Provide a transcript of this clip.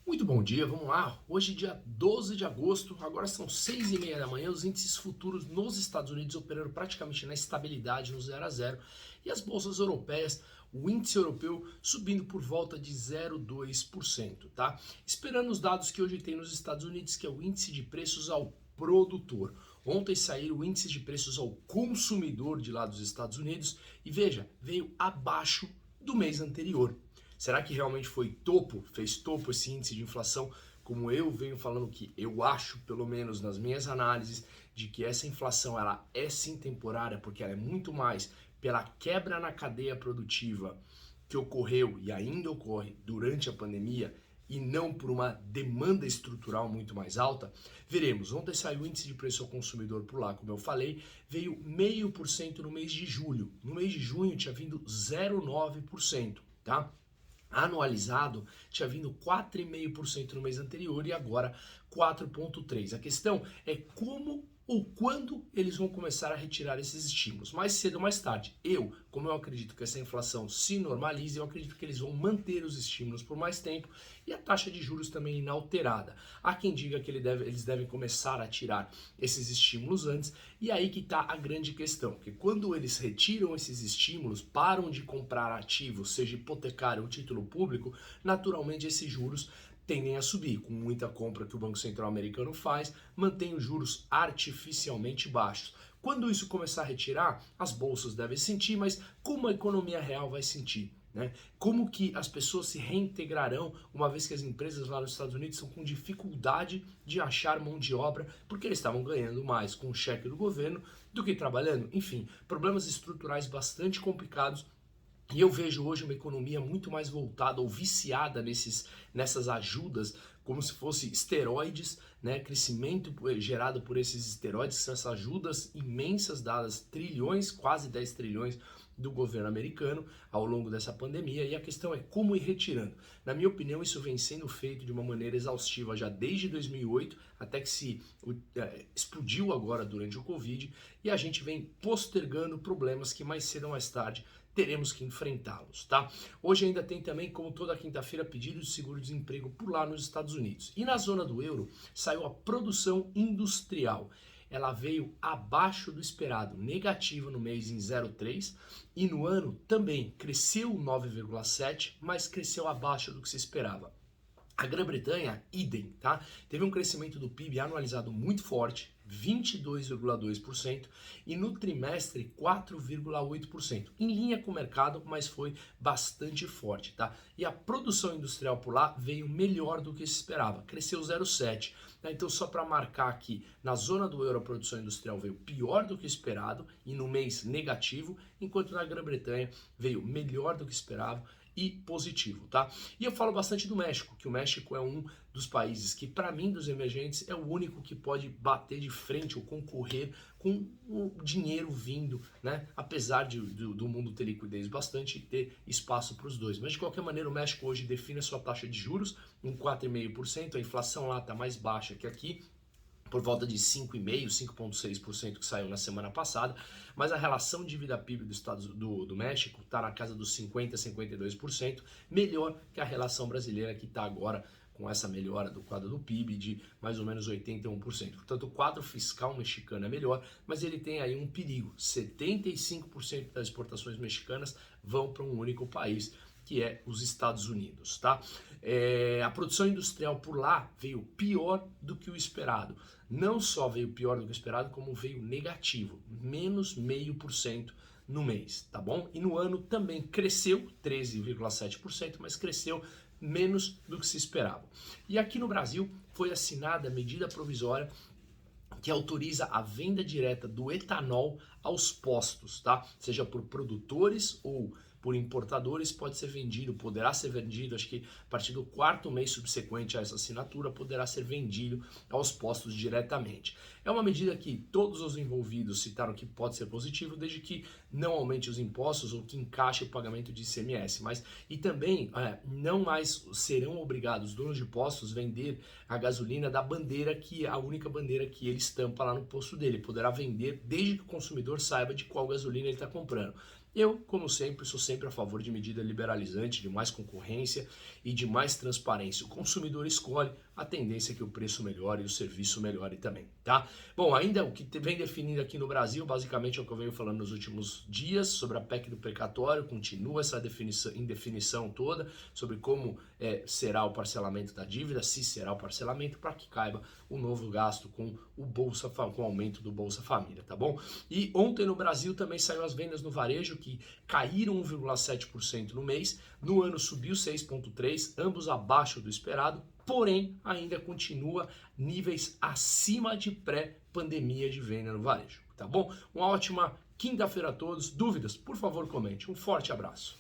Muito bom dia, vamos lá. Hoje, dia 12 de agosto, agora são 6h30 da manhã. Os índices futuros nos Estados Unidos operando praticamente na estabilidade, no 0 a 0. E as bolsas europeias, o índice europeu subindo por volta de 0,2%, tá? Esperando os dados que hoje tem nos Estados Unidos, que é o índice de preços ao produtor. Ontem saiu o índice de preços ao consumidor de lá dos Estados Unidos e veja, veio abaixo do mês anterior. Será que realmente foi topo, fez topo esse índice de inflação, como eu venho falando que eu acho, pelo menos nas minhas análises, de que essa inflação ela é sim temporária, porque ela é muito mais pela quebra na cadeia produtiva que ocorreu e ainda ocorre durante a pandemia e não por uma demanda estrutural muito mais alta, veremos. Ontem saiu o índice de preço ao consumidor por lá, como eu falei, veio 0,5% no mês de julho. No mês de junho tinha vindo 0,9%, tá? Anualizado tinha vindo 4,5% no mês anterior e agora 4,3%. A questão é como ou quando eles vão começar a retirar esses estímulos, mais cedo ou mais tarde. Como eu acredito que essa inflação se normalize, eu acredito que eles vão manter os estímulos por mais tempo e a taxa de juros também inalterada. Há quem diga que eles devem começar a tirar esses estímulos antes, e aí que está a grande questão, porque quando eles retiram esses estímulos, param de comprar ativos, seja hipotecário ou título público, naturalmente esses juros tendem a subir, com muita compra que o Banco Central americano faz, mantém os juros artificialmente baixos. Quando isso começar a retirar, as bolsas devem sentir, mas como a economia real vai sentir? Né? Como que as pessoas se reintegrarão, uma vez que as empresas lá nos Estados Unidos estão com dificuldade de achar mão de obra, porque eles estavam ganhando mais com o cheque do governo do que trabalhando? Enfim, problemas estruturais bastante complicados. E eu vejo hoje uma economia muito mais voltada ou viciada nessas ajudas, como se fosse esteroides, né? Crescimento gerado por esses esteroides, que são essas ajudas imensas dadas, trilhões, quase 10 trilhões do governo americano ao longo dessa pandemia. E a questão é como ir retirando. Na minha opinião, isso vem sendo feito de uma maneira exaustiva já desde 2008, até que explodiu agora durante o Covid, e a gente vem postergando problemas que mais cedo ou mais tarde teremos que enfrentá-los, tá? Hoje ainda tem também, como toda quinta-feira, pedido de seguro-desemprego por lá nos Estados Unidos. E na zona do euro saiu a produção industrial. Ela veio abaixo do esperado, negativa no mês em 0,3 e no ano também cresceu 9,7, mas cresceu abaixo do que se esperava. A Grã-Bretanha, idem, tá? Teve um crescimento do PIB anualizado muito forte, 22,2%, e no trimestre 4,8%. Em linha com o mercado, mas foi bastante forte, tá? E a produção industrial por lá veio melhor do que se esperava, cresceu 0,7%. Né? Então, só para marcar aqui, na zona do euro a produção industrial veio pior do que esperado e no mês negativo, enquanto na Grã-Bretanha veio melhor do que esperava e positivo, tá? E eu falo bastante do México, que o México é um dos países que, para mim, dos emergentes, é o único que pode bater de frente ou concorrer com o dinheiro vindo, né? Apesar do mundo ter liquidez bastante e ter espaço para os dois. Mas, de qualquer maneira, o México hoje define a sua taxa de juros em 4,5%, a inflação lá está mais baixa que aqui, por volta de 5,5%, 5,6% que saiu na semana passada, mas a relação dívida PIB do México está na casa dos 50%, 52%, melhor que a relação brasileira que está agora com essa melhora do quadro do PIB de mais ou menos 81%. Portanto, o quadro fiscal mexicano é melhor, mas ele tem aí um perigo. 75% das exportações mexicanas vão para um único país, que é os Estados Unidos, tá? A produção industrial por lá veio pior do que o esperado. Não só veio pior do que o esperado, como veio negativo, menos 0,5% no mês, tá bom? E no ano também cresceu 13,7%, mas cresceu menos do que se esperava. E aqui no Brasil foi assinada a medida provisória que autoriza a venda direta do etanol aos postos, tá? Seja por produtores ou por importadores, poderá ser vendido, acho que a partir do quarto mês subsequente a essa assinatura, poderá ser vendido aos postos diretamente. É uma medida que todos os envolvidos citaram que pode ser positivo, desde que não aumente os impostos ou que encaixe o pagamento de ICMS, e também não mais serão obrigados os donos de postos vender a gasolina da bandeira que é a única bandeira que ele estampa lá no posto dele. Poderá vender desde que o consumidor saiba de qual gasolina ele está comprando. Eu, como sempre, sou sempre a favor de medida liberalizante, de mais concorrência e de mais transparência. O consumidor escolhe, a tendência é que o preço melhore e o serviço melhore também, tá? Bom, ainda o que vem definido aqui no Brasil, basicamente é o que eu venho falando nos últimos dias sobre a PEC do precatório, continua essa indefinição toda sobre como será o parcelamento da dívida, se será o parcelamento, para que caiba o novo gasto com o aumento do Bolsa Família, tá bom? E ontem no Brasil também saiu as vendas no varejo, que caíram 1,7% no mês, no ano subiu 6,3%, ambos abaixo do esperado, porém ainda continua níveis acima de pré-pandemia de venda no varejo, tá bom? Uma ótima quinta-feira a todos. Dúvidas, por favor, comente. Um forte abraço.